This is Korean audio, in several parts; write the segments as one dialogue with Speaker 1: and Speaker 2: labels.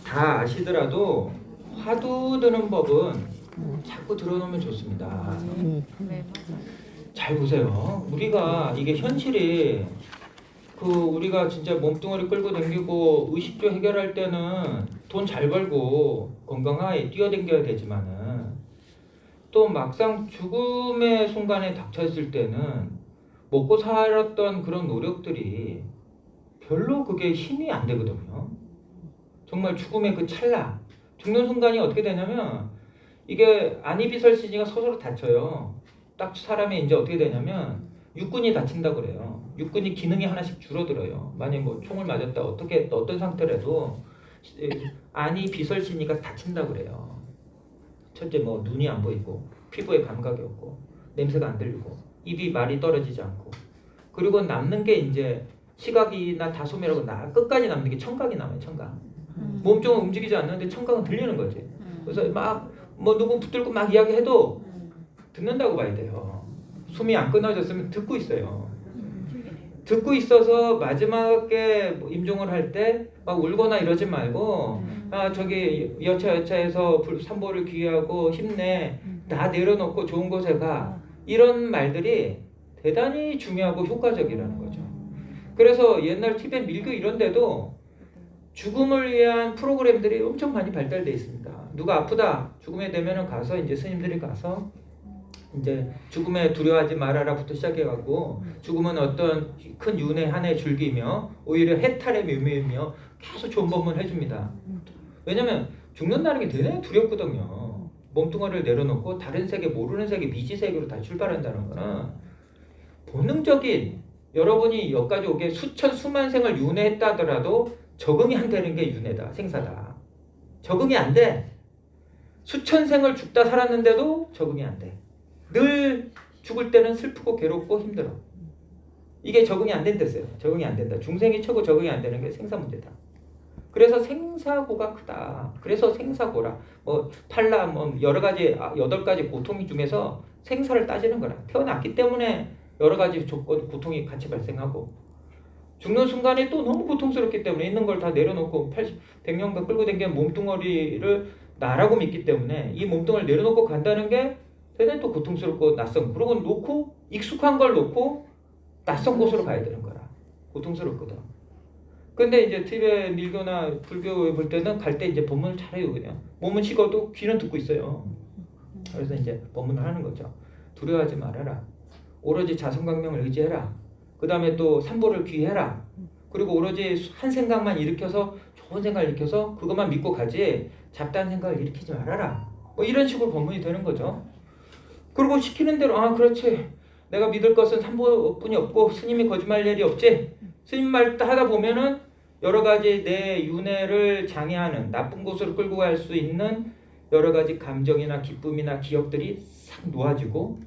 Speaker 1: 다 아시더라도 화두 드는 법은 자꾸 들어놓으면 좋습니다.
Speaker 2: 네, 맞아요.
Speaker 1: 잘 보세요. 우리가 이게 현실이 우리가 진짜 몸뚱아리 끌고 다니고 의식주 해결할 때는 돈 잘 벌고 건강하게 뛰어다녀야 되지만은 또 막상 죽음의 순간에 닥쳤을 때는 먹고 살았던 그런 노력들이 별로 그게 힘이 안 되거든요. 정말 죽음의 그 찰나, 죽는 순간이 어떻게 되냐면 이게 안이비설신이가 서로 다쳐요. 딱 사람이 이제 어떻게 되냐면 육군이 다친다 그래요. 육군이 기능이 하나씩 줄어들어요. 만약 뭐 총을 맞았다 어떤 상태라도 안이비설신이가 다친다 그래요. 첫째 뭐 눈이 안 보이고 피부에 감각이 없고 냄새가 안 들리고 입이 말이 떨어지지 않고 그리고 남는 게 이제 시각이나 다소매라고 끝까지 남는 게 청각이 남아요. 청각. 몸쪽은 움직이지 않는데 청각은 들리는 거지. 그래서 막 뭐 누구 붙들고 막 이야기해도 듣는다고 봐야 돼요. 숨이 안 끊어졌으면 듣고 있어요. 듣고 있어서 마지막에 임종을 할 때 막 울거나 이러지 말고 저기 여차여차해서 산보를 귀하고 힘내 다 내려놓고 좋은 곳에 가 이런 말들이 대단히 중요하고 효과적이라는 거죠. 그래서 옛날 티베트 밀교 이런 데도 죽음을 위한 프로그램들이 엄청 많이 발달되어 있습니다. 누가 아프다 죽음에 되면은 가서 이제 스님들이 가서 이제 죽음에 두려워하지 말아라부터 시작해가지고 죽음은 어떤 큰 윤회 한해 줄기며 오히려 해탈의 묘미이며 계속 좋은 법문 해줍니다. 왜냐면 죽는다는 게 대단히 두렵거든요. 몸뚱아리를 내려놓고 다른 세계 모르는 세계 미지 세계로 다 출발한다는 거는 본능적인 여러분이 여기까지 오게 수천 수만 생을 윤회했다 하더라도 적응이 안 되는 게 윤회다 생사다. 적응이 안 돼. 수천 생을 죽다 살았는데도 적응이 안 돼. 늘 죽을 때는 슬프고 괴롭고 힘들어. 이게 적응이 안 된댔어요. 적응이 안 된다. 중생이 최고 적응이 안 되는 게 생사 문제다. 그래서 생사고가 크다. 그래서 생사고라. 뭐 팔라 뭐 여러 가지 8가지 고통 중에서 생사를 따지는 거라. 태어났기 때문에 여러 가지 조건 고통이 같이 발생하고 죽는 순간에 또 너무 고통스럽기 때문에 있는 걸 다 내려놓고 100년간 끌고 다니는 몸뚱아리를 나라고 믿기 때문에 이 몸뚱아리를 내려놓고 간다는 게 대단히 또 고통스럽고 낯선 그러고 놓고 익숙한 걸 놓고 낯선 곳으로 가야 되는 거라. 고통스럽거든. 근데 이제 티베트 밀교나 불교에 볼 때는 갈 때 이제 법문을 잘해요. 그냥 몸은 식어도 귀는 듣고 있어요. 그래서 이제 법문을 하는 거죠. 두려워하지 말아라. 오로지 자성광명을 의지해라. 그 다음에 또 삼보를 귀해라. 그리고 오로지 한 생각만 일으켜서 좋은 생각을 일으켜서 그것만 믿고 가지 잡다한 생각을 일으키지 말아라. 뭐 이런 식으로 법문이 되는 거죠. 그리고 시키는 대로 그렇지. 내가 믿을 것은 삼보뿐이 없고 스님이 거짓말 일이 없지. 스님 말 하다 보면은 여러 가지 내 윤회를 장애하는 나쁜 곳으로 끌고 갈 수 있는 여러 가지 감정이나 기쁨이나 기억들이 싹 놓아지고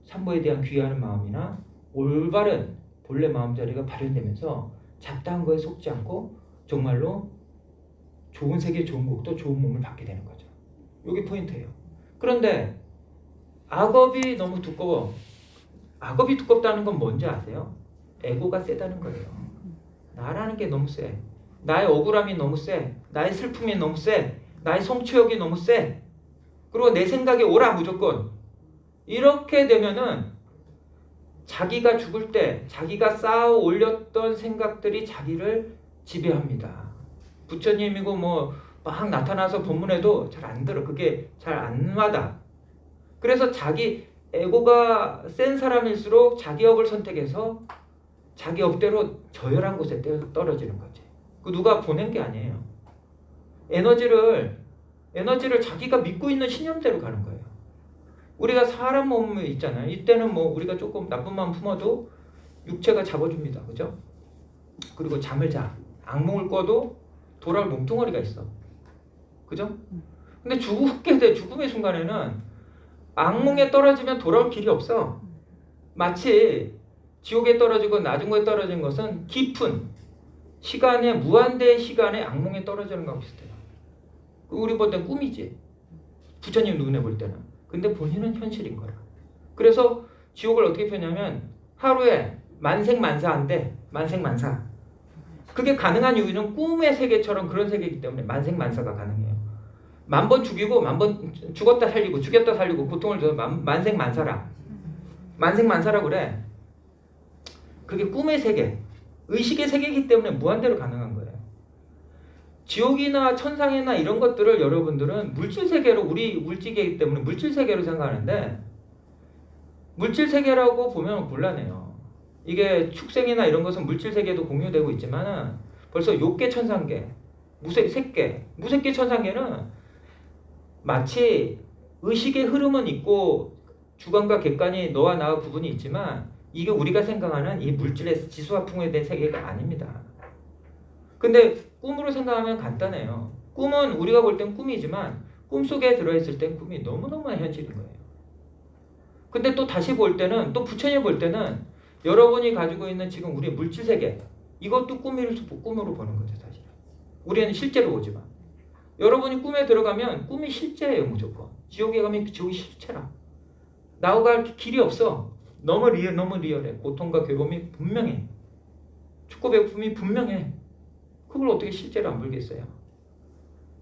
Speaker 1: 삼보에 대한 귀하는 마음이나 올바른 본래 마음자리가 발현되면서 잡다한 거에 속지 않고 정말로 좋은 세계, 좋은 곡도 좋은 몸을 받게 되는 거죠. 이게 포인트예요. 그런데 악업이 너무 두꺼워. 악업이 두껍다는 건 뭔지 아세요? 에고가 세다는 거예요. 나라는 게 너무 세. 나의 억울함이 너무 세. 나의 슬픔이 너무 세. 나의 성취욕이 너무 세. 그리고 내 생각이 옳아 무조건. 이렇게 되면은 자기가 죽을 때 자기가 쌓아 올렸던 생각들이 자기를 지배합니다. 부처님이고 뭐 막 나타나서 법문해도 잘 안 들어. 그게 잘 안 와닿아. 그래서 자기 에고가 센 사람일수록 자기 업을 선택해서 자기 업대로 저열한 곳에 떨어지는 거지. 그 누가 보낸 게 아니에요. 에너지를 자기가 믿고 있는 신념대로 가는 거예요. 우리가 사람 몸이 있잖아요. 이때는 뭐 우리가 조금 나쁜 마음 품어도 육체가 잡아줍니다. 그죠? 그리고 잠을 자. 악몽을 꿔도 돌아올 몸뚱아리가 있어. 그죠? 근데 죽게 돼. 죽음의 순간에는 악몽에 떨어지면 돌아올 길이 없어. 마치 지옥에 떨어지고 나중에 떨어진 것은 깊은 시간에 무한대의 시간에 악몽에 떨어지는 거랑 비슷해요. 우리 볼 땐 꿈이지. 부처님 눈에 볼 때는. 근데 본인은 현실인 거야. 그래서 지옥을 어떻게 표현하면 하루에 만생만사한데 만생만사. 그게 가능한 이유는 꿈의 세계처럼 그런 세계이기 때문에 만생만사가 가능해요. 1000번 죽이고 1000번 죽었다 살리고 죽였다 살리고 고통을 줘서 만생만사라. 만생만사라 그래. 그게 꿈의 세계, 의식의 세계이기 때문에 무한대로 가능한 거예요. 지옥이나 천상이나 이런 것들을 여러분들은 물질 세계로 우리 물질이기 때문에 물질 세계로 생각하는데 물질 세계라고 보면 곤란해요. 이게 축생이나 이런 것은 물질 세계도 공유되고 있지만 벌써 욕계 천상계, 무색계 천상계는 마치 의식의 흐름은 있고 주관과 객관이 너와 나와 구분이 있지만 이게 우리가 생각하는 이 물질의 지수화풍에 대한 세계가 아닙니다. 근데 꿈으로 생각하면 간단해요. 꿈은 우리가 볼 땐 꿈이지만 꿈속에 들어있을 땐 꿈이 너무너무 현실인 거예요. 근데 또 다시 볼 때는 또 부처님 볼 때는 여러분이 가지고 있는 지금 우리의 물질 세계 이것도 꿈으로 보는 거죠. 사실 우리는 실제로 보지만 여러분이 꿈에 들어가면 꿈이 실제예요. 무조건 지옥에 가면 지옥이 실체라. 나오갈 길이 없어. 너무 리얼해. 고통과 괴로움이 분명해. 축구 배고픔이 분명해. 그걸 어떻게 실제로 안 보겠어요?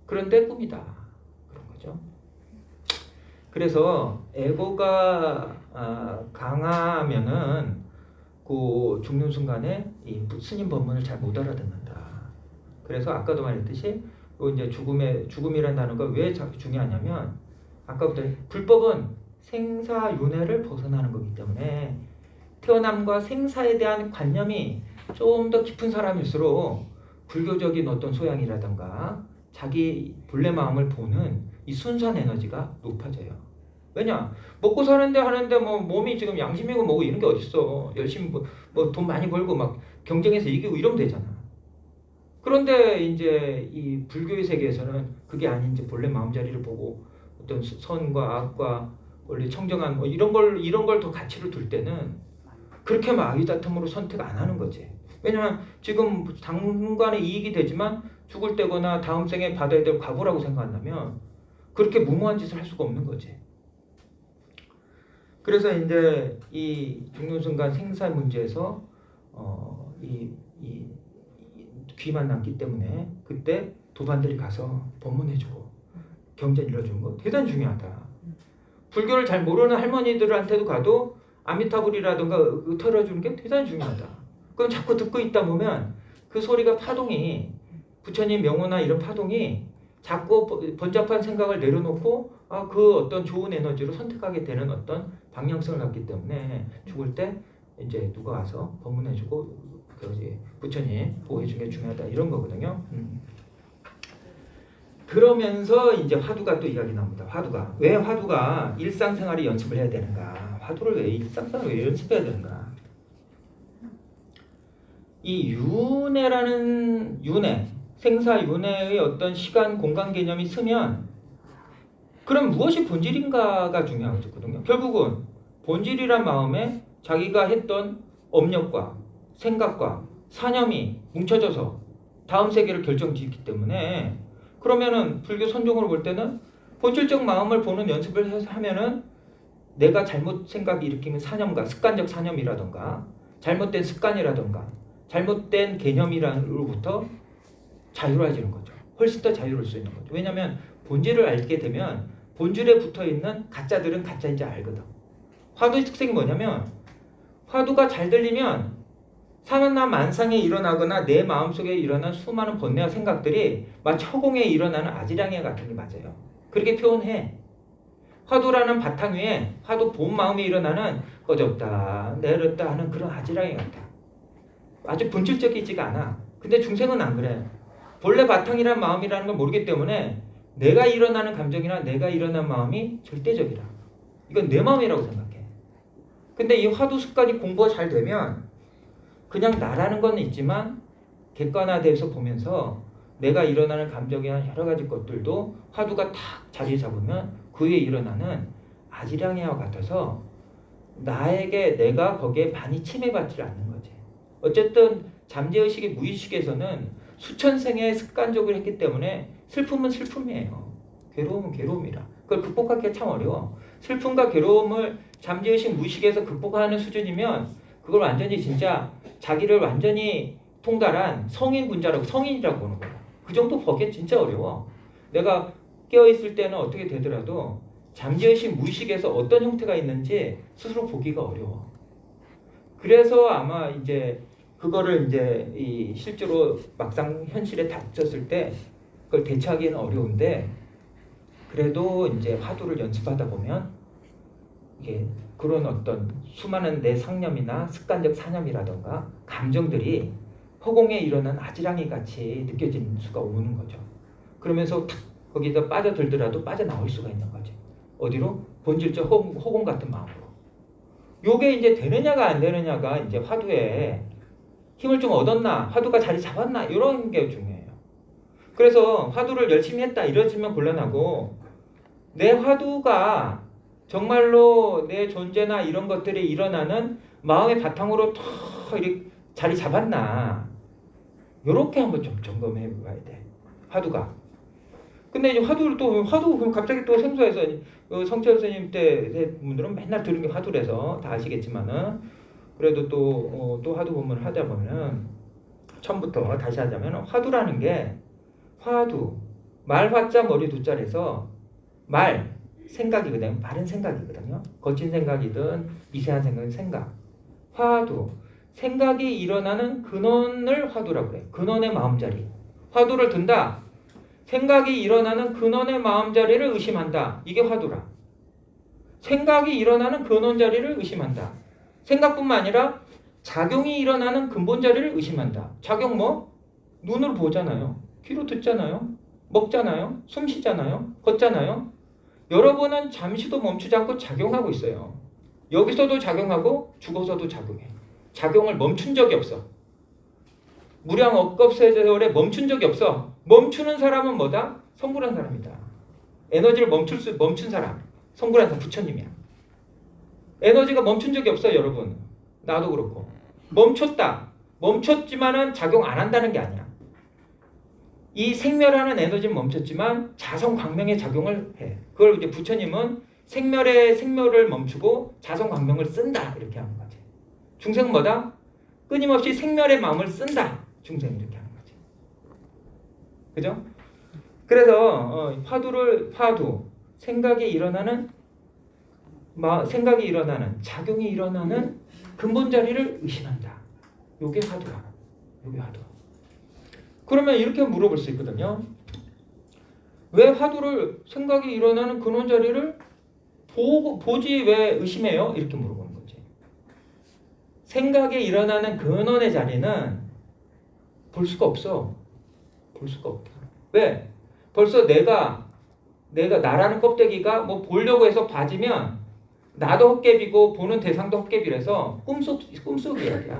Speaker 1: 그런데 꿈이다. 그런 거죠. 그래서 에고가 강하면은 그 죽는 순간에 이 스님 법문을 잘 못 알아듣는다. 그래서 아까도 말했듯이 이제 죽음이라는 단어가 왜 중요하냐면 아까부터 불법은 생사윤회를 벗어나는 거기 때문에 태어남과 생사에 대한 관념이 좀 더 깊은 사람일수록 불교적인 어떤 소양이라든가 자기 본래 마음을 보는 이 순수한 에너지가 높아져요. 왜냐? 먹고 사는데 하는데 뭐 몸이 지금 양심이고 뭐고 이런 게 어딨어. 열심히 뭐 돈 많이 벌고 막 경쟁해서 이기고 이러면 되잖아. 그런데 이제 이 불교의 세계에서는 그게 아닌지 본래 마음자리를 보고 어떤 선과 악과 원래 청정한 뭐 이런 걸 더 가치를 둘 때는 그렇게 막 아유다툼으로 선택 안 하는 거지. 왜냐면 지금 당분간의 이익이 되지만 죽을 때거나 다음 생에 받아야 될 과보라고 생각한다면 그렇게 무모한 짓을 할 수가 없는 거지. 그래서 이제 이 죽는 순간 생사 문제에서 이 귀만 남기 때문에 그때 도반들이 가서 법문해주고 경전 일러주는 거 대단히 중요하다. 불교를 잘 모르는 할머니들한테도 가도 아미타불이라든가 털어주는 게 대단히 중요하다. 그럼 자꾸 듣고 있다 보면 그 소리가 파동이 부처님 명호나 이런 파동이 자꾸 번잡한 생각을 내려놓고 그 어떤 좋은 에너지로 선택하게 되는 어떤 방향성을 갖기 때문에 죽을 때 이제 누가 와서 법문해주고 부처님 보호해주는 게 중요하다 이런 거거든요. 그러면서 이제 화두가 또 이야기 나옵니다. 화두가 왜 화두가 일상생활에 연습을 해야 되는가? 화두를 왜 일상생활에 왜 연습해야 되는가? 이 윤회라는 생사윤회의 어떤 시간 공간 개념이 쓰면 그럼 무엇이 본질인가가 중요하거든요. 결국은 본질이란 마음에 자기가 했던 업력과 생각과 사념이 뭉쳐져서 다음 세계를 결정짓기 때문에 그러면은 불교 선종으로 볼 때는 본질적 마음을 보는 연습을 해서 하면은 내가 잘못 생각이 일으키는 사념과 습관적 사념이라던가 잘못된 습관이라던가 잘못된 개념이로부터 자유로워지는 거죠. 훨씬 더 자유로울 수 있는 거죠. 왜냐하면 본질을 알게 되면 본질에 붙어있는 가짜들은 가짜인지 알거든. 화두의 특징이 뭐냐면 화두가 잘 들리면 사면나 만상에 일어나거나 내 마음속에 일어난 수많은 번뇌와 생각들이 마치 허공에 일어나는 아지랑이 같은 게 맞아요. 그렇게 표현해. 화두라는 바탕 위에 화두 본 마음에 일어나는 꺼졌다 내렸다 하는 그런 아지랑이 같아. 아주 본질적이지가 않아. 근데 중생은 안 그래. 본래 바탕이란 마음이라는 걸 모르기 때문에 내가 일어나는 감정이나 내가 일어난 마음이 절대적이라. 이건 내 마음이라고 생각해. 근데 이 화두 습관이 공부가 잘 되면 그냥 나라는 건 있지만 객관화돼서 보면서 내가 일어나는 감정이나 여러 가지 것들도 화두가 탁 자리 잡으면 그 위에 일어나는 아지랑이와 같아서 나에게 내가 거기에 많이 침해받지 않는 거지. 어쨌든 잠재의식의 무의식에서는 수천 생에 습관적으로 했기 때문에 슬픔은 슬픔이에요. 괴로움은 괴로움이라. 그걸 극복하기가 참 어려워. 슬픔과 괴로움을 잠재의식 무의식에서 극복하는 수준이면 그걸 완전히 진짜 자기를 완전히 통달한 성인 분자라고 성인이라고 보는 거야. 그 정도 보기 진짜 어려워. 내가 깨어 있을 때는 어떻게 되더라도 잠재의식 무의식에서 어떤 형태가 있는지 스스로 보기가 어려워. 그래서 아마 이제 그거를 이제 이 실제로 막상 현실에 닥쳤을 때 그걸 대처하기는 어려운데 그래도 이제 화두를 연습하다 보면 이게 그런 어떤 수많은 내 상념이나 습관적 사념이라던가 감정들이 허공에 일어난 아지랑이 같이 느껴지는 수가 오는 거죠. 그러면서 탁 거기다 빠져들더라도 빠져나올 수가 있는 거죠. 어디로? 본질적 허공 같은 마음으로. 요게 이제 되느냐가 안 되느냐가 이제 화두에 힘을 좀 얻었나, 화두가 자리 잡았나 이런 게 중요해요. 그래서 화두를 열심히 했다 이러지면 곤란하고 내 화두가 정말로 내 존재나 이런 것들이 일어나는 마음의 바탕으로 더 이렇게 자리 잡았나 요렇게 한번 좀 점검해 봐야 돼. 화두가. 근데 이제 화두 그럼 갑자기 또 생소해서 성철 선생님 때 분들은 맨날 들은 게 화두라서 다 아시겠지만은 그래도 또 화두 본문을 하다 보면은 처음부터 다시 하자면 화두라는 게 화두 말 화자 머리 두자에서 말 생각이거든요. 말은 생각이거든요. 거친 생각이든 미세한 생각은 생각. 화두 생각이 일어나는 근원을 화두라고 그래. 근원의 마음자리. 화두를 든다. 생각이 일어나는 근원의 마음자리를 의심한다. 이게 화두라. 생각이 일어나는 근원자리를 의심한다. 생각뿐만 아니라 작용이 일어나는 근본자리를 의심한다. 작용 뭐? 눈으로 보잖아요. 귀로 듣잖아요. 먹잖아요. 숨 쉬잖아요. 걷잖아요. 여러분은 잠시도 멈추지 않고 작용하고 있어요. 여기서도 작용하고 죽어서도 작용해. 작용을 멈춘 적이 없어. 무량 억겁 세월에 멈춘 적이 없어. 멈추는 사람은 뭐다? 성불한 사람이다. 에너지를 멈춘 사람. 성불한 사람 부처님이야. 에너지가 멈춘 적이 없어요, 여러분. 나도 그렇고. 멈췄다. 멈췄지만은 작용 안 한다는 게 아니야. 이 생멸하는 에너지는 멈췄지만 자성 광명의 작용을 해. 그걸 이제 부처님은 생멸을 멈추고 자성 광명을 쓴다 이렇게 하는 거지. 중생은 뭐다? 끊임없이 생멸의 마음을 쓴다. 중생은 이렇게 하는 거지. 그죠? 그래서 화두 생각이 일어나는 작용이 일어나는 근본 자리를 의심한다. 요게 화두라. 요게 화두. 그러면 이렇게 물어볼 수 있거든요. 왜 화두를 생각이 일어나는 근원 자리를 보지 왜 의심해요? 이렇게 물어보는 거지. 생각이 일어나는 근원의 자리는 볼 수가 없어. 볼 수가 없다. 왜? 벌써 내가 나라는 껍데기가 뭐 보려고 해서 봐지면 나도 헛개비고 보는 대상도 헛개비라서 꿈속 이야기야.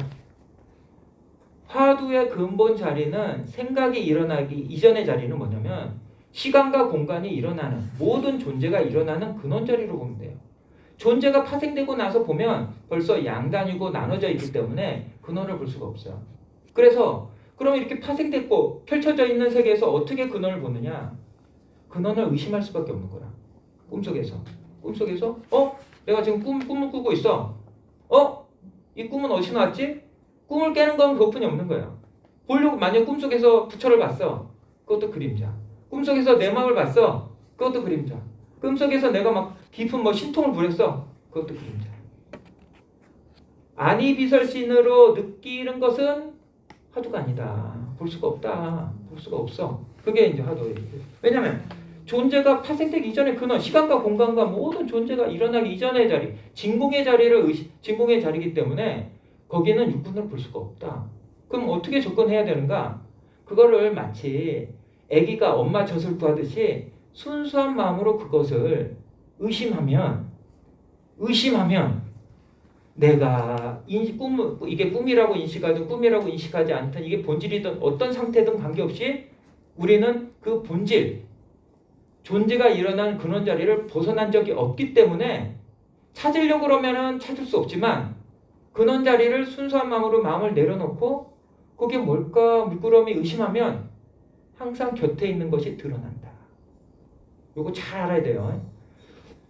Speaker 1: 화두의 근본 자리는 생각이 일어나기 이전의 자리는 뭐냐면 시간과 공간이 일어나는 모든 존재가 일어나는 근원 자리로 보면 돼요. 존재가 파생되고 나서 보면 벌써 양단이고 나눠져 있기 때문에 근원을 볼 수가 없어요. 그래서 그럼 이렇게 파생됐고 펼쳐져 있는 세계에서 어떻게 근원을 보느냐? 근원을 의심할 수밖에 없는 거야. 꿈속에서 내가 지금 꿈을 꾸고 있어. 이 꿈은 어디서 나왔지? 꿈을 깨는 건 그것뿐이 없는 거야. 보려고 만약 꿈속에서 부처를 봤어. 그것도 그림자. 꿈속에서 내 마음을 봤어. 그것도 그림자. 꿈속에서 내가 막 깊은 신통을 부렸어. 그것도 그림자. 아니비설신으로 느끼는 것은 화두가 아니다. 볼 수가 없다. 볼 수가 없어. 그게 이제 화두예요. 왜냐면 존재가 파생되기 이전의 근원, 시간과 공간과 모든 존재가 일어나기 이전의 자리, 진공의 자리이기 때문에 거기는 육군을 볼 수가 없다. 그럼 어떻게 접근해야 되는가? 그거를 마치 아기가 엄마 젖을 구하듯이 순수한 마음으로 그것을 의심하면 내가 이게 꿈이라고 인식하든 꿈이라고 인식하지 않든 이게 본질이든 어떤 상태든 관계없이 우리는 그 본질, 존재가 일어난 근원 자리를 벗어난 적이 없기 때문에 찾으려고 그러면은 찾을 수 없지만 근원 자리를 순수한 마음으로 마음을 내려놓고 그게 뭘까 물끄러미 의심하면 항상 곁에 있는 것이 드러난다. 요거 잘 알아야 돼요.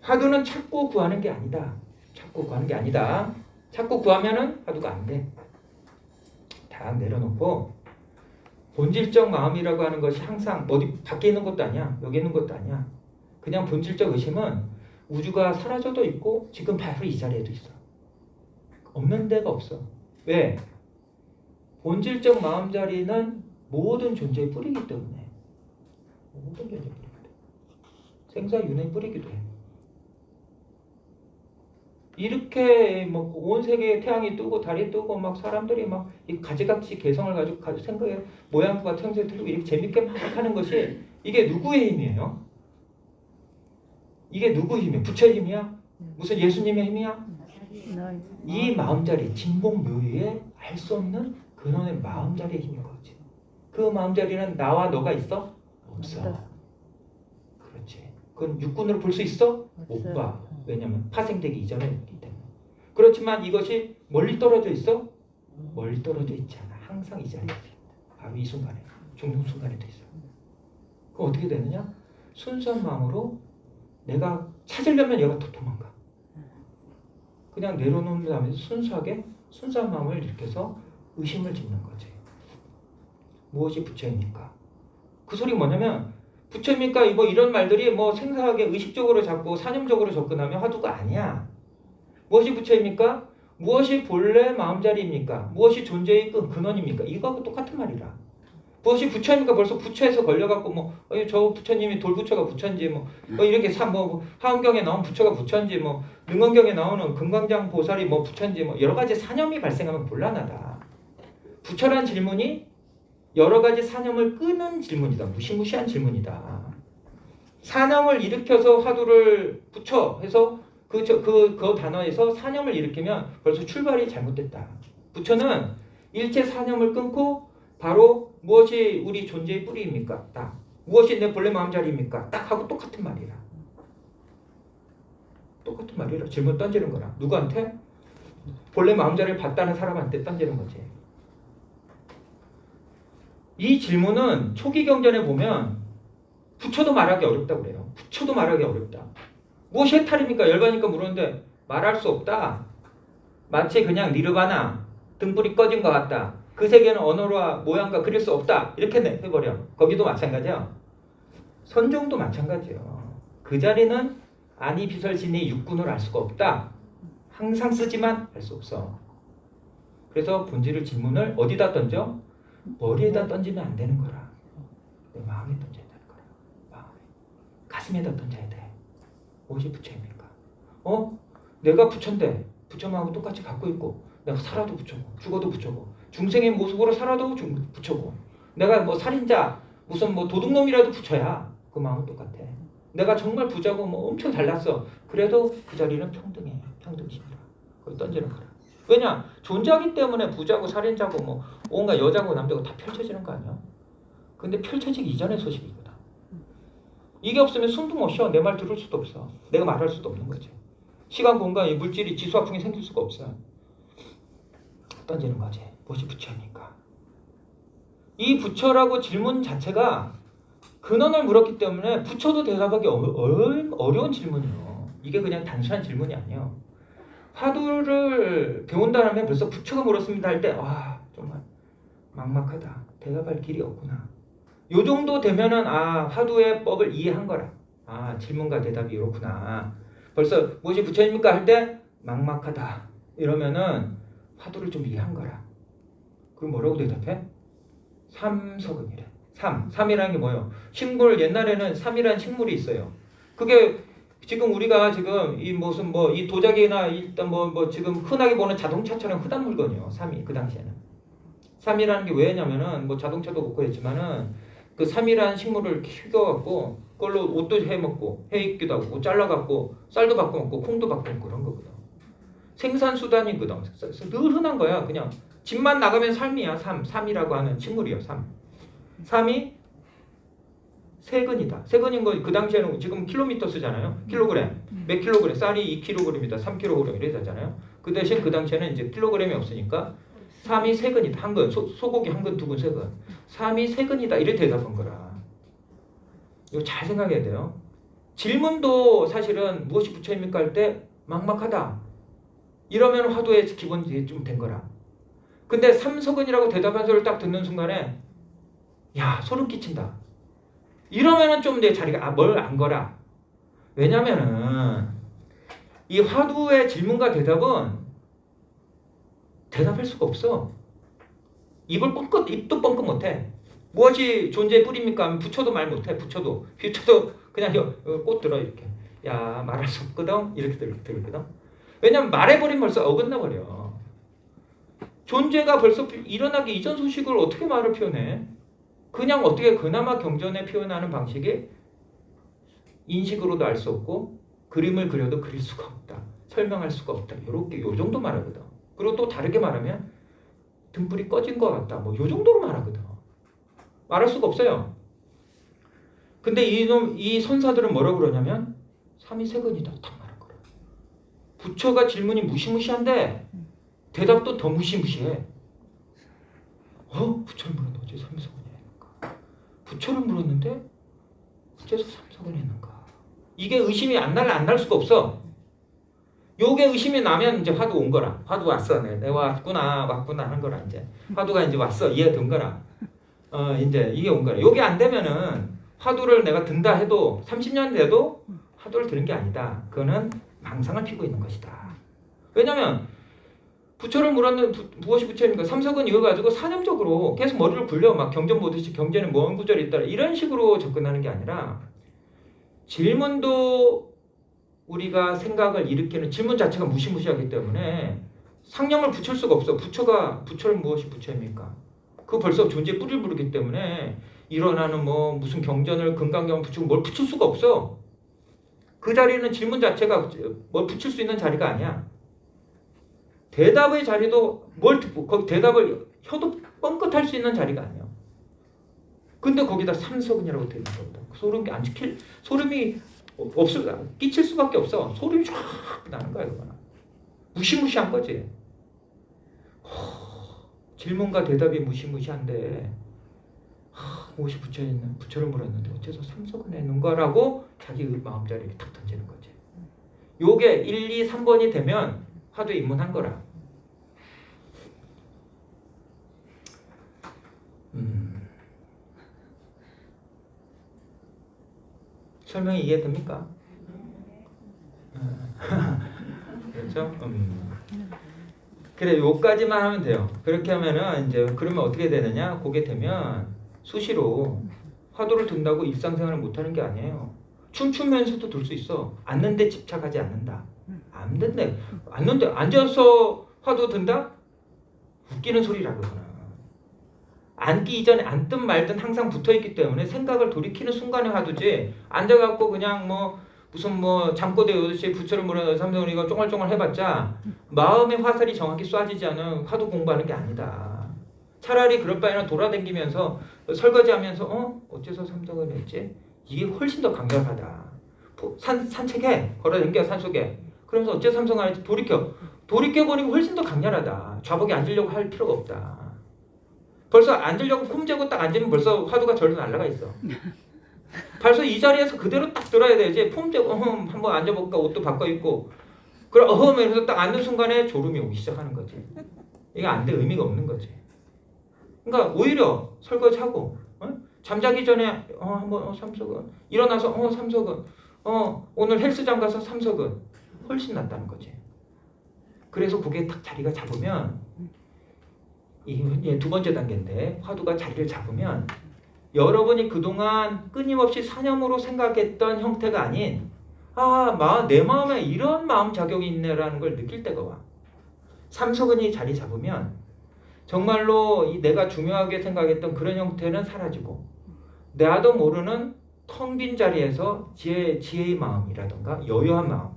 Speaker 1: 화두는 찾고 구하는 게 아니다. 찾고 구하는 게 아니다. 찾고 구하면은 화두가 안 돼. 다 내려놓고 본질적 마음이라고 하는 것이 항상 어디 밖에 있는 것도 아니야. 여기 있는 것도 아니야. 그냥 본질적 의심은 우주가 사라져도 있고 지금 바로 이 자리에도 있어. 없는 데가 없어. 왜? 본질적 마음 자리는 모든 존재의 뿌리이기 때문에. 모든 존재의 뿌리이기 때문에. 생사윤회의 뿌리기도 해. 이렇게 뭐 온 세계에 태양이 뜨고 달이 뜨고 막 사람들이 막 이 가지각지 개성을 가지고 생각에 모양과 같은 형태를 들고 이렇게 재밌게 막 하는 것이 이게 누구의 힘이에요? 이게 누구 힘이야? 부처의 힘이야? 무슨 예수님의 힘이야? 이 마음자리 진봉묘유에 알 수 없는 근원의 마음자리의 힘인 거지. 그 마음자리는 나와 너가 있어? 없어. 그렇지. 그건 육군으로 볼 수 있어? 못 봐. 왜냐면 파생되기 이전에 있기 때문에. 그렇지만 이것이 멀리 떨어져 있어? 멀리 떨어져 있지 않아. 항상 이 자리에 바로 이 순간에 중순간에도 있어. 그럼 어떻게 되느냐? 순수한 마음으로 내가 찾으려면 얘가 더 도망가. 그냥 내려놓는 다음에 순수하게 순수한 마음을 일으켜서 의심을 짓는 거지. 무엇이 부처입니까? 그 소리 뭐냐면 부처입니까? 뭐 이런 말들이 뭐 생사하게 의식적으로 잡고 사념적으로 접근하면 화두가 아니야. 무엇이 부처입니까? 무엇이 본래 마음자리입니까? 무엇이 존재의 근원입니까? 이거하고 똑같은 말이라. 무엇이 부처입니까? 벌써 부처에서 걸려갖고 뭐 저 부처님이 돌부처가 부처인지 뭐 이렇게 하엄경에 나온 부처가 부처인지 뭐 능언경에 나오는 금강장 보살이 뭐 부처인지 뭐 여러 가지 사념이 발생하면 곤란하다. 부처란 질문이 여러 가지 사념을 끄는 질문이다. 무시무시한 질문이다. 사념을 일으켜서 화두를 부처 해서 그 단어에서 사념을 일으키면 벌써 출발이 잘못됐다. 부처는 일체 사념을 끊고 바로 무엇이 우리 존재의 뿌리입니까? 딱. 무엇이 내 본래 마음자리입니까? 딱 하고 똑같은 말이라. 똑같은 말이라. 질문 던지는 거라. 누구한테? 본래 마음자리를 봤다는 사람한테 던지는 거지. 이 질문은 초기 경전에 보면 부처도 말하기 어렵다고 그래요. 부처도 말하기 어렵다. 무엇이 해탈입니까? 열반이니까 물었는데 말할 수 없다. 마치 그냥 니르바나 등불이 꺼진 것 같다. 그 세계는 언어와 모양과 그릴 수 없다. 이렇게 해버려. 거기도 마찬가지야. 선종도 마찬가지예요. 그 자리는 아니 비설신의 육군을 알 수가 없다. 항상 쓰지만 알 수 없어. 그래서 본질을 질문을 어디다 던져? 머리에다 던지면 안 되는 거라. 내 마음에 던져야 되는 거라. 마음에. 가슴에다 던져야 돼. 무엇이 부처입니까? 내가 부처인데 부처마음을 똑같이 갖고 있고 내가 살아도 부처고 죽어도 부처고 중생의 모습으로 살아도 부처고 내가 뭐 살인자 무슨 뭐 도둑놈이라도 부처야. 그 마음은 똑같아. 내가 정말 부자고 뭐 엄청 달랐어. 그래도 그 자리는 평등해. 평등심이라. 거기 던지는 거라. 왜냐? 존재하기 때문에 부자고 살인자고 뭐 온갖 여자고 남자고 다 펼쳐지는 거 아니야? 근데 펼쳐지기 이전의 소식이거든. 이게 없으면 숨도 못 쉬어. 내 말 들을 수도 없어. 내가 말할 수도 없는 거지. 시간, 공간, 이 물질이 지수화풍이 생길 수가 없어. 던지는 거지. 무엇이 부처입니까? 이 부처라고 질문 자체가 근원을 물었기 때문에 부처도 대답하기 어려운 질문이에요. 이게 그냥 단순한 질문이 아니에요. 화두를 배운다면 벌써 부처가 물었습니다 할 때 와 정말 막막하다. 대답할 길이 없구나. 요 정도 되면은 화두의 법을 이해한 거라. 질문과 대답이 이렇구나. 벌써 무엇이 부처입니까 할 때 막막하다. 이러면은 화두를 좀 이해한 거라. 그럼 뭐라고 대답해? 삼서근이래. 삼이라는 게 뭐예요? 식물, 옛날에는 삼이라는 식물이 있어요. 그게 지금 우리가 지금 이 무슨 뭐 이 도자기나 일단 뭐 지금 흔하게 보는 자동차처럼 흔한 물건이에요. 삼이 그 당시에는. 삼이라는 게 왜냐면은 뭐 자동차도 그렇고 했지만은 그 삼이라는 식물을 키워갖고 그걸로 옷도 해 먹고 해 입기도 하고 잘라갖고 쌀도 바꿔 먹고 콩도 바꿔 먹고 그런 거거든. 생산 수단이거든. 늘 흔한 거야. 그냥 집만 나가면 삶이야. 삼이라고 하는 식물이요. 삼이 세근이다. 세근인 거 그 당시에는 지금 킬로미터 쓰잖아요. 킬로그램. 몇 킬로그램? 쌀이 2킬로그램이다. 3킬로그램 이래 되잖아요. 그 대신 그 당시에는 이제 킬로그램이 없으니까 삼이 세근이다. 한 근. 소고기 한 근, 두 근, 세 근. 삼이 세근이다. 이래 대답한 거라. 이거 잘 생각해야 돼요. 질문도 사실은 무엇이 부처입니까 할 때 막막하다. 이러면 화두의 기본이 좀 된 거라. 근데 삼석은이라고 대답한 소리를 딱 듣는 순간에 야 소름 끼친다. 이러면은 좀 내 자리가 뭘 안 거라. 왜냐면은 이 화두의 질문과 대답은 대답할 수가 없어. 입도 뻥끗 못해. 무엇이 존재의 뿌리입니까? 하면 부처도 말 못해. 부처도 그냥 꽃 들어 이렇게. 야 말할 수 없거든. 이렇게 들거든. 왜냐면 말해버리면 벌써 어긋나 버려. 존재가 벌써 일어나기 이전 소식을 어떻게 말을 표현해? 그냥 어떻게 그나마 경전에 표현하는 방식이 인식으로도 알 수 없고 그림을 그려도 그릴 수가 없다. 설명할 수가 없다. 요 정도 말하거든. 그리고 또 다르게 말하면 등불이 꺼진 것 같다. 뭐 요 정도로 말하거든. 말할 수가 없어요. 근데 이 선사들은 뭐라고 그러냐면 삼위세근이다. 딱 말할 거야. 부처가 질문이 무시무시한데 대답도 더 무시무시해. 부처를 물었는데 어째 삼위세근이 했는가? 부처를 물었는데 어째서 삼위세근이 했는가? 이게 의심이 안 날 수가 없어. 요게 의심이 나면 이제 화두 온 거라. 화두 왔어. 내가 왔구나 한 거라 이제. 화두가 이제 왔어. 이해가 된 거라. 이제 이게 온 거라. 요게 안 되면은 화두를 내가 든다 해도 30년 돼도 화두를 들은 게 아니다. 그거는 망상을 피고 있는 것이다. 왜냐면 부처를 물었는데 무엇이 부처입니까? 삼석은 이거 가지고 사념적으로 계속 머리를 굴려 막 경전 보듯이 경전에 뭔 구절이 있다 이런 식으로 접근하는 게 아니라 질문도 우리가 생각을 일으키는 질문 자체가 무시무시하기 때문에 상념을 붙일 수가 없어. 부처를 무엇이 부처입니까? 그 벌써 존재의 뿌리를 부르기 때문에 일어나는 뭐 무슨 경전을 금강경을 붙이고 뭘 붙일 수가 없어. 그 자리는 질문 자체가 뭘 붙일 수 있는 자리가 아니야. 대답의 자리도 거기 대답을 혀도 뻥끗할 수 있는 자리가 아니야. 근데 거기다 삼석은이라고 되는 겁니다. 소름이 끼칠 수밖에 없어. 소름이 쫙 나는 거야, 그거는. 무시무시한 거지. 질문과 대답이 무시무시한데 무엇이 부처를 물었는데 어째서 삼석은에 있는가라고 자기 마음자리에 탁 던지는 거지. 요게 1, 2, 3번이 되면 화두에 입문한 거라. 설명이 이해됩니까? 그렇죠? 그래, 요까지만 하면 돼요. 그렇게 하면은 이제 그러면 어떻게 되느냐? 그게 되면 수시로 화두를 든다고 일상생활을 못하는 게 아니에요. 춤추면서도 들 수 있어. 앉는데 집착하지 않는다. 앉는데 앉아서 화두 든다? 웃기는 소리라 그거는. 앉기 이전에 앉든 말든 항상 붙어있기 때문에 생각을 돌이키는 순간에 화두지 앉아갖고 그냥 뭐 무슨 뭐 잠꼬대 오듯이 부처를 물어 삼성은 이거 쫑알쫑알 해봤자 마음의 화살이 정확히 쏴지지 않은 화두 공부하는 게 아니다. 차라리 그럴 바에는 돌아다니면서 설거지하면서 어째서 삼성을 했지? 이게 훨씬 더 강렬하다. 산책해 걸어다녀 산속에. 그러면서 어째서 삼성을 했지? 돌이켜보니까 훨씬 더 강렬하다. 좌복에 앉으려고 할 필요가 없다. 벌써 앉으려고 폼 재고 딱 앉으면 벌써 화두가 절로 날아가 있어. 벌써 이 자리에서 그대로 딱 들어야 되지. 폼 재고 한번 앉아볼까 옷도 바꿔 입고 그럼 이러면서 딱 앉는 순간에 졸음이 오기 시작하는 거지. 이게 안 돼. 의미가 없는 거지. 그러니까 오히려 설거지하고 잠자기 전에 한번 삼석은 일어나서 삼석은 오늘 헬스장 가서 삼석은 훨씬 낫다는 거지. 그래서 그게 딱 자리가 잡으면 이게 두 번째 단계인데 화두가 자리를 잡으면 여러분이 그동안 끊임없이 사념으로 생각했던 형태가 아닌 내 마음에 이런 마음작용이 있네라는 걸 느낄 때가 와. 삼석은이 자리 잡으면 정말로 내가 중요하게 생각했던 그런 형태는 사라지고 나도 모르는 텅 빈 자리에서 지혜의 마음이라던가 여유한 마음.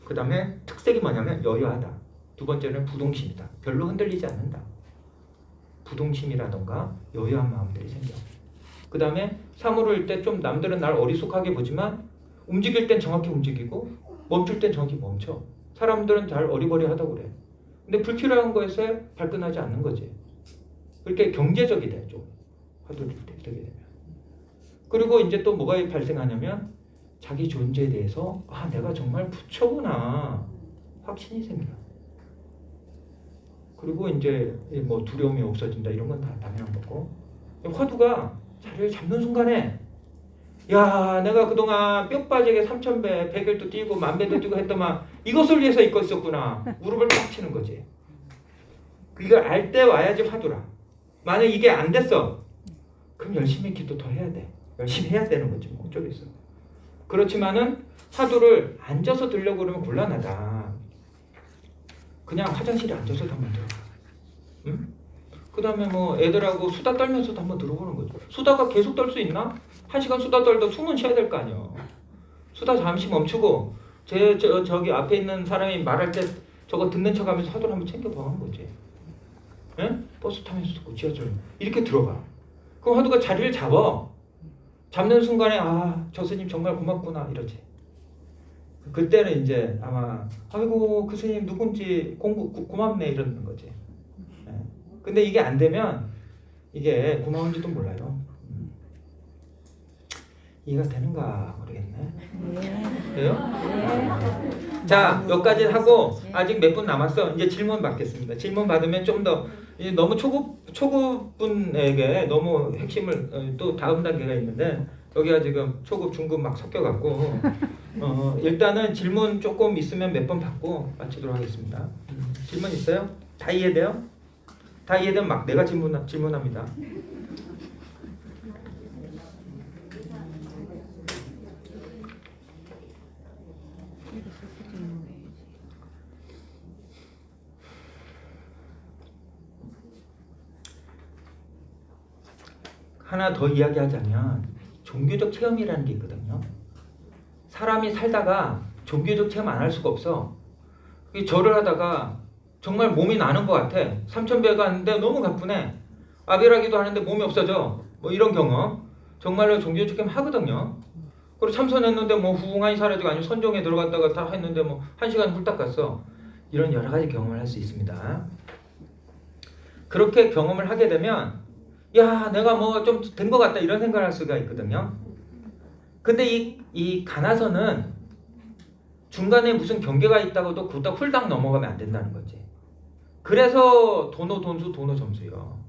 Speaker 1: 그 다음에 특색이 뭐냐면 여유하다. 두 번째는 부동심이다. 별로 흔들리지 않는다. 부동심이라던가 여유한 마음들이 생겨. 그 다음에 사물을 때 좀 남들은 날 어리숙하게 보지만 움직일 땐 정확히 움직이고 멈출 땐 정확히 멈춰. 사람들은 잘 어리버리하다고 그래. 근데 불필요한 거에서 발끈하지 않는 거지. 그렇게 경제적이 돼, 좀. 화두를 되게 되면. 그리고 이제 또 뭐가 발생하냐면 자기 존재에 대해서 내가 정말 부처구나 확신이 생겨. 그리고 이제 뭐 두려움이 없어진다 이런 건 다 당연한 거고. 화두가 자리를 잡는 순간에 야 내가 그동안 뼈 빠지게 3000배 100일도 뛰고 10,000배도 뛰고 했더만 이것을 위해서 입고 있었구나. 무릎을 딱 치는 거지. 이걸 알 때 와야지 화두라. 만약 이게 안 됐어 그럼 열심히 기도 더 해야 돼. 열심히 해야 되는 거지 뭐 어쩌겠어. 그렇지만은 화두를 앉아서 들려고 그러면 곤란하다. 그냥 화장실에 앉아서도 한번 들어가. 응? 그 다음에 뭐 애들하고 수다 떨면서도 한번 들어보는 거죠. 수다가 계속 떨 수 있나? 1시간 수다 떨다 숨은 쉬어야 될 거 아니야. 수다 잠시 멈추고 저기 앞에 있는 사람이 말할 때 저거 듣는 척하면서 화두를 한번 챙겨보는 거지. 응? 버스 타면서 듣고 지하철 이렇게 들어가. 그럼 화두가 자리를 잡아. 잡는 순간에 아, 저 스님 정말 고맙구나 이러지. 그때는 이제 아마 아이고 그 스님 누군지 고맙네 이러는 거지. 예. 근데 이게 안 되면 이게 고마운지도 몰라요. 이해가 되는가 모르겠네. 돼요? 자, 여기까지 하고 아직 몇 분 남았어. 이제 질문 받겠습니다. 질문 받으면 좀 더 너무 초급 분에게 너무 핵심을 또 다음 단계가 있는데 여기가 지금 초급 중급 막 섞여갖고 일단은 질문 조금 있으면 몇 번 받고 마치도록 하겠습니다. 질문 있어요? 다 이해돼요? 다 이해되면 막 내가 질문합니다. 하나 더 이야기하자면 종교적 체험이라는 게 있거든요. 사람이 살다가 종교적 체험 안 할 수가 없어. 절을 하다가 정말 몸이 나는 것 같아. 3000배 가는데 너무 가쁘네. 아비라기도 하는데 몸이 없어져. 뭐 이런 경험 정말로 종교적 체험 하거든요. 그리고 참선했는데 뭐 후궁하니 사라지고 아니면 선종에 들어갔다가 다 했는데 뭐 1시간 훌딱 갔어. 이런 여러 가지 경험을 할 수 있습니다. 그렇게 경험을 하게 되면 야 내가 뭐 좀 된 것 같다 이런 생각을 할 수가 있거든요. 근데 이 가나서는 중간에 무슨 경계가 있다고도 그다 훌당 넘어가면 안 된다는 거지. 그래서 도노 돈수 도노 점수요.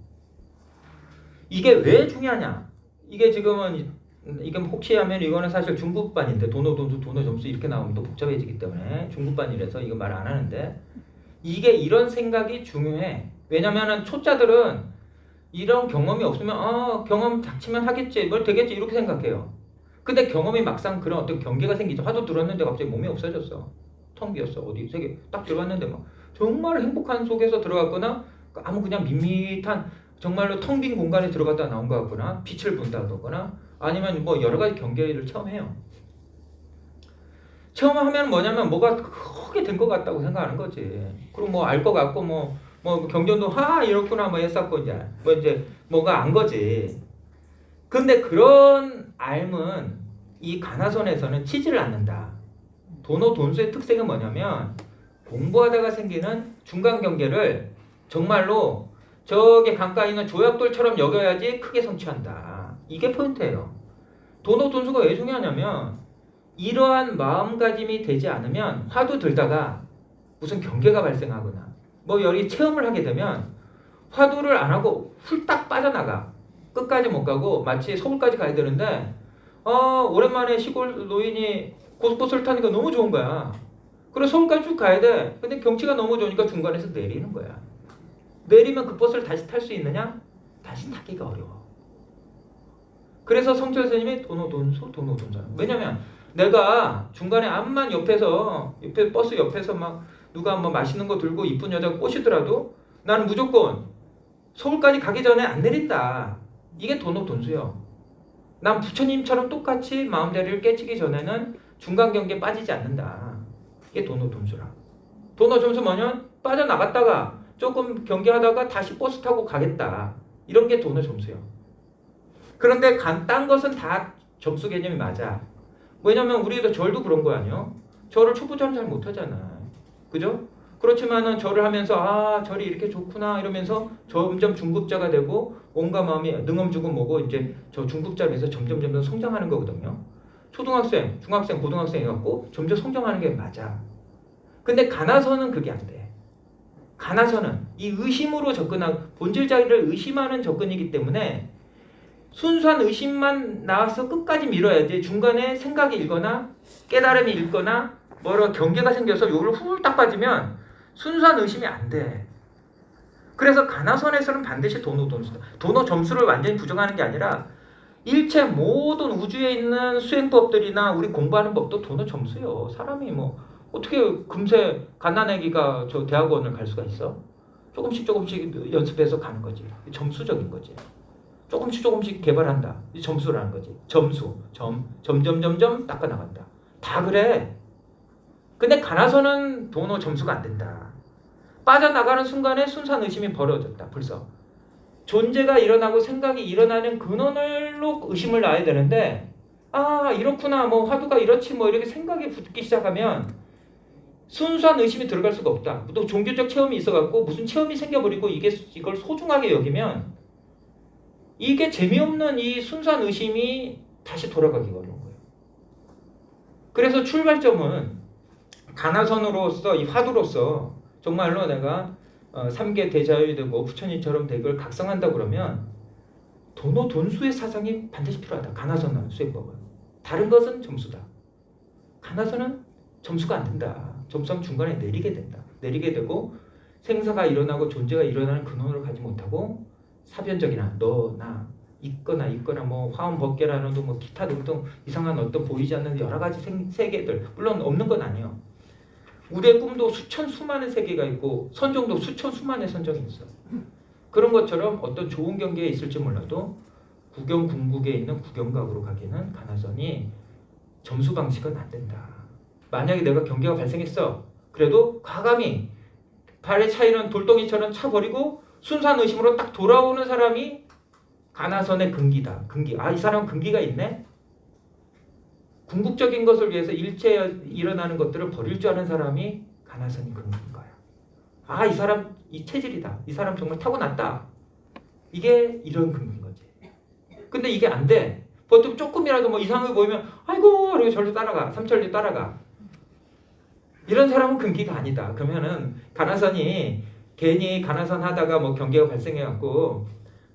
Speaker 1: 이게 왜 중요하냐? 이게 지금은 이게 혹시 하면 이거는 사실 중급반인데 도노 돈수 도노 점수 이렇게 나오면 또 복잡해지기 때문에 중급반이라서 이거 말 안 하는데 이게 이런 생각이 중요해. 왜냐면은 초짜들은 이런 경험이 없으면 경험 닥치면 하겠지 뭘 되겠지 이렇게 생각해요. 근데 경험이 막상 그런 어떤 경계가 생기죠. 화두 들었는데 갑자기 몸이 없어졌어. 텅 비었어. 어디 세계 딱 들어갔는데 막 정말 행복한 속에서 들어갔거나 아무 그냥 밋밋한 정말로 텅 빈 공간에 들어갔다 나온 것 같거나 빛을 본다거나 아니면 뭐 여러 가지 경계를 체험해요. 체험하면 뭐냐면 뭐가 크게 된 것 같다고 생각하는 거지. 그리고 뭐 알 것 같고 뭐 경전도 이렇구나 뭐 했었고 이제 뭐가 안 거지. 근데 그런 알은 이 가나선에서는 치지를 않는다. 도노 돈수의 특색은 뭐냐면 공부하다가 생기는 중간 경계를 정말로 저기 강가에 있는 조약돌처럼 여겨야지 크게 성취한다. 이게 포인트예요. 도노 돈수가 왜 중요하냐면 이러한 마음가짐이 되지 않으면 화두 들다가 무슨 경계가 발생하거나 뭐 여기 체험을 하게 되면 화두를 안 하고 훌딱 빠져나가. 끝까지 못 가고 마치 서울까지 가야 되는데 오랜만에 시골 노인이 고속버스를 타니까 너무 좋은 거야. 그래 서울까지 쭉 가야 돼. 근데 경치가 너무 좋으니까 중간에서 내리는 거야. 내리면 그 버스를 다시 탈 수 있느냐? 다시 타기가 어려워. 그래서 성철 스님이 도노돈수 도노돈자. 왜냐면 내가 중간에 암만 옆에 버스 옆에서 막 누가 뭐 맛있는 거 들고 이쁜 여자가 꼬시더라도 나는 무조건 서울까지 가기 전에 안 내린다. 이게 도노돈수요. 난 부처님처럼 똑같이 마음자리를 깨치기 전에는 중간 경계에 빠지지 않는다. 이게 도노돈수라. 도노점수 뭐냐면 빠져나갔다가 조금 경계하다가 다시 버스 타고 가겠다. 이런 게 도노점수요. 그런데 딴 것은 다 점수 개념이 맞아. 왜냐면 우리도 절도 그런 거 아니요? 절을 초보자는 잘 못하잖아. 그죠? 그렇지만은 절을 하면서 절이 이렇게 좋구나 이러면서 점점 중급자가 되고 온갖 마음이 능엄주금 뭐고 이제 저 중급자로 해서 점점 성장하는 거거든요. 초등학생, 중학생, 고등학생 해갖고 점점 성장하는 게 맞아. 근데 가나서는 그게 안 돼. 가나서는 이 의심으로 접근하고 본질 자기를 의심하는 접근이기 때문에 순수한 의심만 나와서 끝까지 밀어야지 중간에 생각이 일거나 깨달음이 일거나 뭐라 경계가 생겨서 요걸 훌딱 빠지면 순수한 의심이 안 돼. 그래서 가나선에서는 반드시 도노 돈수다. 도노 점수를 완전히 부정하는 게 아니라 일체 모든 우주에 있는 수행법들이나 우리 공부하는 법도 도노 점수요. 사람이 뭐 어떻게 금세 갓난아기가 저 대학원을 갈 수가 있어? 조금씩 연습해서 가는 거지. 점수적인 거지. 조금씩 개발한다. 이 점수라는 거지. 점수, 점점점점 닦아 나간다. 다 그래. 근데 가나서는 도노 점수가 안 된다. 빠져나가는 순간에 순수한 의심이 벌어졌다. 벌써 존재가 일어나고 생각이 일어나는 근원으로 의심을 놔야 되는데 아 이렇구나 뭐 화두가 이렇지 뭐 이렇게 생각이 붙기 시작하면 순수한 의심이 들어갈 수가 없다. 또 종교적 체험이 있어갖고 무슨 체험이 생겨버리고 이걸 소중하게 여기면 이게 재미없는 이 순수한 의심이 다시 돌아가기 어려운 거예요. 그래서 출발점은 가나선으로서 이 화두로서 정말로 내가 3계 대자연이 되고 부처님처럼 되걸 각성한다 그러면 도노 돈수의 사상이 반드시 필요하다. 가나선 수행법은. 다른 것은 점수다. 가나선은 점수가 안 된다. 점수하면 중간에 내리게 된다. 내리게 되고 생사가 일어나고 존재가 일어나는 근원을 가지 못하고 사변적이나 너, 나 있거나 뭐 화엄 법계라는 뭐 기타 등등 이상한 어떤 보이지 않는 여러 가지 세계들 물론 없는 건 아니에요. 우리의 꿈도 수천 수만의 세계가 있고 선정도 수천 수만의 선정이 있어. 그런 것처럼 어떤 좋은 경계에 있을지 몰라도 구경 궁극에 있는 구경각으로 가기는 가나선이 점수 방식은 안 된다. 만약에 내가 경계가 발생했어. 그래도 과감히 발의 차이는 돌덩이처럼 차버리고 순수한 의심으로 딱 돌아오는 사람이 가나선의 근기다. 근기. 아, 이 사람은 근기가 있네. 궁극적인 것을 위해서 일체 일어나는 것들을 버릴 줄 아는 사람이 가나선이 근기인 거야. 아, 이 사람 이 체질이다. 이 사람 정말 타고났다. 이게 이런 근기인 거지. 근데 이게 안 돼. 보통 조금이라도 뭐 이상하게 보이면 아이고 이렇게 절로 따라가. 삼천리 따라가. 이런 사람은 근기가 아니다. 그러면은 가나선이 괜히 가나선 하다가 뭐 경계가 발생해갖고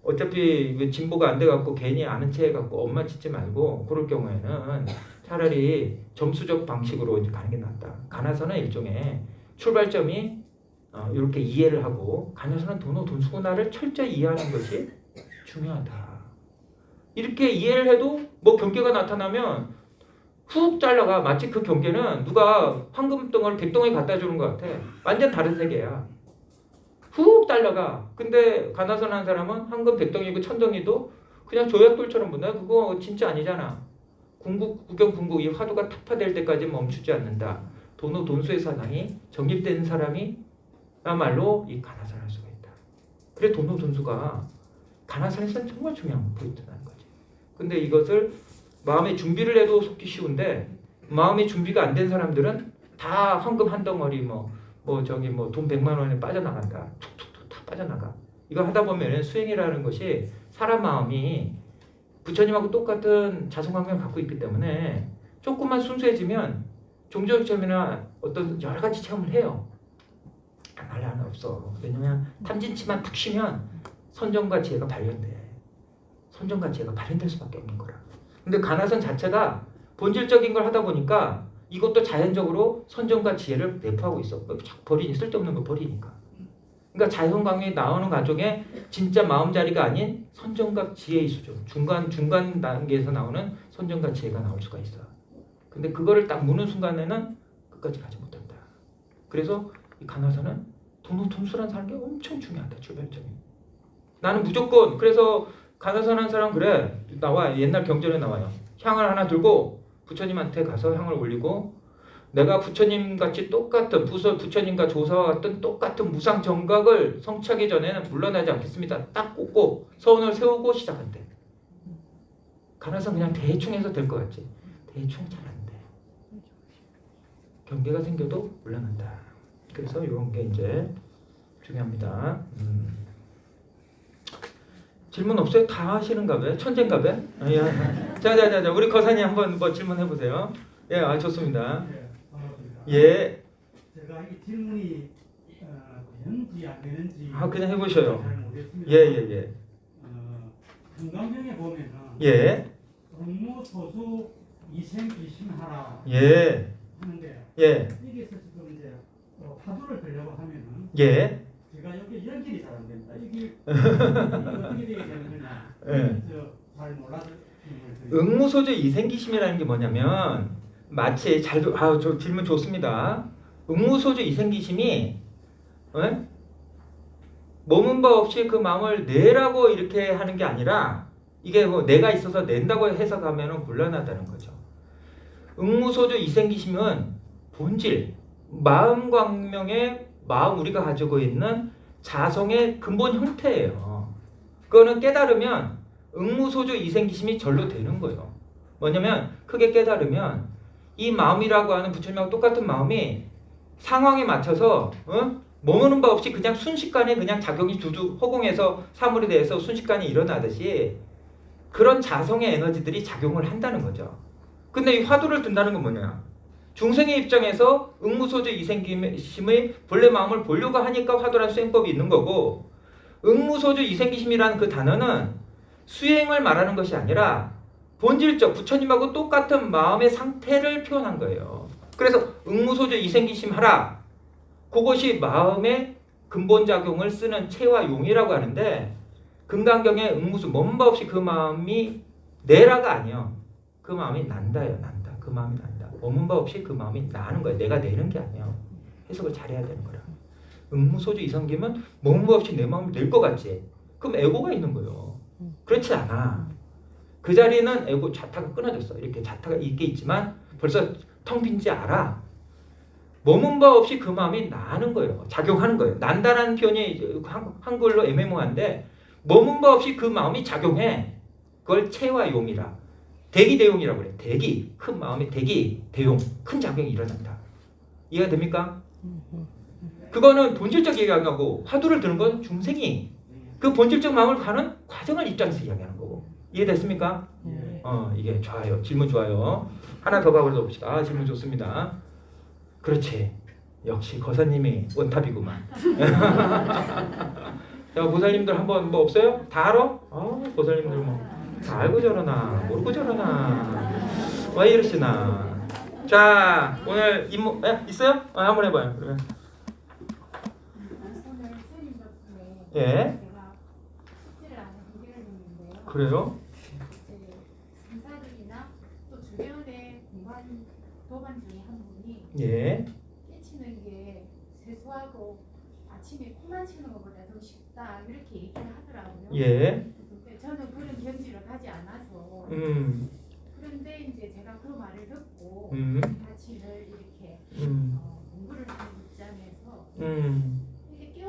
Speaker 1: 어차피 진보가 안 돼갖고 괜히 아는 체 해갖고 엄마 짓지 말고 그럴 경우에는 차라리 점수적 방식으로 이제 가는 게 낫다. 가나선은 일종의 출발점이 이렇게 이해를 하고 가나선은 도노 돈수구나를 철저히 이해하는 것이 중요하다. 이렇게 이해를 해도 뭐 경계가 나타나면 훅 잘라가. 마치 그 경계는 누가 황금덩어리 백덩어리 갖다 주는 것 같아. 완전 다른 세계야. 훅 달려가. 근데 가나선 한 사람은 황금 백덩이고 천덩이도 그냥 조약돌처럼 본다. 그거 진짜 아니잖아. 구경 궁극 이 화두가 타파될 때까지 멈추지 않는다. 도노 돈수의 사상이 정립된 사람이야말로 이 가나선 할 수가 있다. 그래 도노 돈수가 가나선에서는 정말 중요한 포인트라는 거지. 근데 이것을 마음의 준비를 해도 속기 쉬운데 마음의 준비가 안 된 사람들은 다 황금 한 덩어리 뭐 돈 100만 원에 빠져나간다. 툭툭툭 다 빠져나가. 이거 하다 보면 수행이라는 것이 사람 마음이 부처님하고 똑같은 자성관계를 갖고 있기 때문에 조금만 순수해지면 종교적 체험이나 어떤 여러 가지 체험을 해요. 안 할 수는 없어. 왜냐면 탐진치만 탁 쉬면 선정과 지혜가 발현돼. 선정과 지혜가 발현될 수밖에 없는 거라. 근데 가나선 자체가 본질적인 걸 하다 보니까 이것도 자연적으로 선정과 지혜를 내포하고 있어. 버리니 쓸데없는 거 버리니까. 그러니까 자연광이 나오는 과정에 진짜 마음자리가 아닌 선정과 지혜의 수준, 중간 단계에서 나오는 선정과 지혜가 나올 수가 있어. 근데 그거를 딱 무는 순간에는 끝까지 가지 못한다. 그래서 이 가나선은 돈수란 사는 게 엄청 중요하다. 출발점이. 나는 무조건 그래서 가나선 한 사람 그래 나와 옛날 경전에 나와요. 향을 하나 들고 부처님한테 가서 향을 올리고 내가 부처님같이 똑같은 부처님과 조사와 같은 똑같은 무상 정각을 성취하기 전에는 물러나지 않겠습니다. 딱 꽂고 서원을 세우고 시작한대. 가나선 그냥 대충 해서 될 것 같지. 대충 잘 안 돼. 경계가 생겨도 물러난다. 그래서 이런 게 이제 중요합니다. 질문 없어요? 다 하시는가 봐요? 천재인가 봐요? 자, 우리 거사님 한번 뭐 질문해 보세요. 예, 좋습니다.
Speaker 3: 네, 반갑습니다.
Speaker 1: 예.
Speaker 3: 제가 이 질문이 되는지 안 되는지
Speaker 1: 그냥 해보셔요.
Speaker 3: 잘 모르겠습니다.
Speaker 1: 예.
Speaker 3: 금강경에 보면은
Speaker 1: 예.
Speaker 3: 업무소수 이생기심하라
Speaker 1: 예.
Speaker 3: 하는데
Speaker 1: 예.
Speaker 3: 여기서 지금 이제 화두를 들려고 하면은
Speaker 1: 예.
Speaker 3: 제가 여기 연결이 잘 안 됩니다. 이게 어떻게 되게 되는 거냐?
Speaker 1: 예.
Speaker 3: 잘 몰라서
Speaker 1: 응무소조 이생기심이라는 게 뭐냐면 마치 저 질문 좋습니다. 응무소조 이생기심이 머문 바 없이 그 마음을 내라고 이렇게 하는 게 아니라 이게 뭐 내가 있어서 낸다고 해석하면 곤란하다는 거죠. 응무소조 이생기심은 본질, 마음 광명의 마음 우리가 가지고 있는 자성의 근본 형태예요. 그거는 깨달으면 응무소조 이생기심이 절로 되는 거예요. 뭐냐면 크게 깨달으면 이 마음이라고 하는 부처님하고 똑같은 마음이 상황에 맞춰서 머무는 바 없이 그냥 순식간에 그냥 작용이 두두 허공에서 사물에 대해서 순식간에 일어나듯이 그런 자성의 에너지들이 작용을 한다는 거죠. 근데 이 화두를 든다는 건 뭐냐? 중생의 입장에서 응무소조 이생기심의 본래 마음을 보려고 하니까 화두란 수행법이 있는 거고, 응무소조 이생기심이라는 그 단어는 수행을 말하는 것이 아니라 본질적 부처님하고 똑같은 마음의 상태를 표현한 거예요. 그래서 응무소조 이생기심 하라. 그것이 마음의 근본작용을 쓰는 체와 용이라고 하는데, 금강경에 응무수 머문 바 없이 그 마음이 내라가 아니요. 그 마음이 난다예요. 난다. 그 마음이 난다. 머문 바 없이 그 마음이 나는 거예요. 내가 내는 게 아니에요. 해석을 잘해야 되는 거라. 응무소조 이생기면 머문 바 없이 내 마음을 낼 것 같지? 그럼 에고가 있는 거예요. 그렇지 않아. 그 자리는 에고 자타가 끊어졌어. 이렇게 자타가 있게 있지만 벌써 텅 빈지 알아. 머문 바 없이 그 마음이 나는 거예요. 작용하는 거예요. 난다라는 표현이 한글로 애매모호한데 머문 바 없이 그 마음이 작용해. 그걸 체와 용이라. 대기대용이라고 그래. 대기. 큰 마음의 대기, 대용. 큰 작용이 일어난다. 이해가 됩니까? 그거는 본질적 얘기하고 화두를 드는 건 중생이 그 본질적 마음을 가는 과정을 입장에서 이야기하는 거고. 이해됐습니까? 이게 좋아요. 질문 좋아요. 하나 더 봐봅시다. 질문 좋습니다. 그렇지. 역시 거사님이 원탑이구만. 자, 보살님들 한번 뭐 없어요? 다 알아? 보살님들 뭐 다 알고 저러나 모르고 저러나 왜 이러시나. 자, 오늘 임무 있어요? 한번 해봐요. 그러면. 예. 그래요?
Speaker 2: 상사들이나 또 주변에 공간 도반 중에 한 분이
Speaker 1: 예.
Speaker 2: 깨치는 게 세수하고 아침에 코만 치는 것보다 더 쉽다 이렇게 얘기를 하더라고요.
Speaker 1: 예.
Speaker 2: 근데 저는 그런 견지를 가지 않아서 그런데 이제 제가 그 말을 듣고 같이 늘 이렇게 공부를 하는 입장에서 이렇게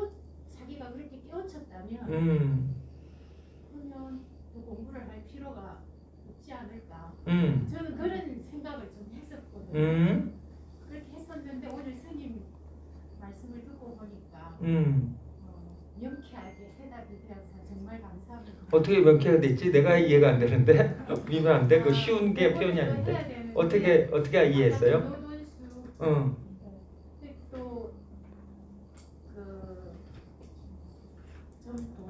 Speaker 2: 자기가 그렇게 깨우쳤다면 그러면 또 공부를 할 필요가 없지 않을까. 저는 그런 생각을 좀 했었거든요. 그렇게 했었는데 오늘 스님 말씀을 듣고 보니까 명쾌하게 해답이 되어서 정말 감사합니다.
Speaker 1: 어떻게 명쾌가 됐지? 내가 이해가 안 되는데 미묘한데 그 쉬운 게 표현이 아닌데 어떻게 이해했어요?
Speaker 2: 노돈수 또 그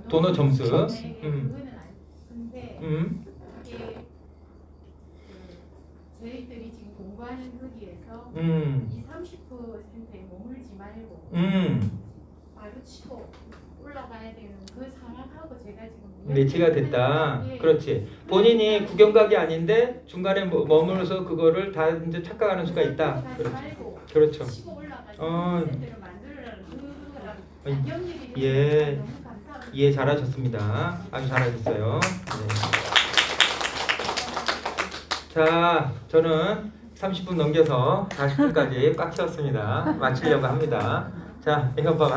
Speaker 1: 도너 점수.
Speaker 2: 그거는 아니. 근데 이게 저희들이 지금 공부하는 거기에서 20-30%에 머물지 말고 바로 치고 올라가야 되는 그 상황하고 제가 지금
Speaker 1: 매치가 됐다.
Speaker 2: 예.
Speaker 1: 그렇지. 본인이 구경각이 아닌데 중간에 머물러서 그거를 다 이제 착각하는 수가 있다. 그렇죠.
Speaker 2: 치고 올라가서 센터를 만들어라는 그거랑 연결이
Speaker 1: 예.
Speaker 2: 너무 감사합니다.
Speaker 1: 이해 잘하셨습니다. 아주 잘하셨어요. 네. 자, 저는 30분 넘겨서 40분까지 꽉 채웠습니다. 마치려고 합니다. 자, 이거 봐.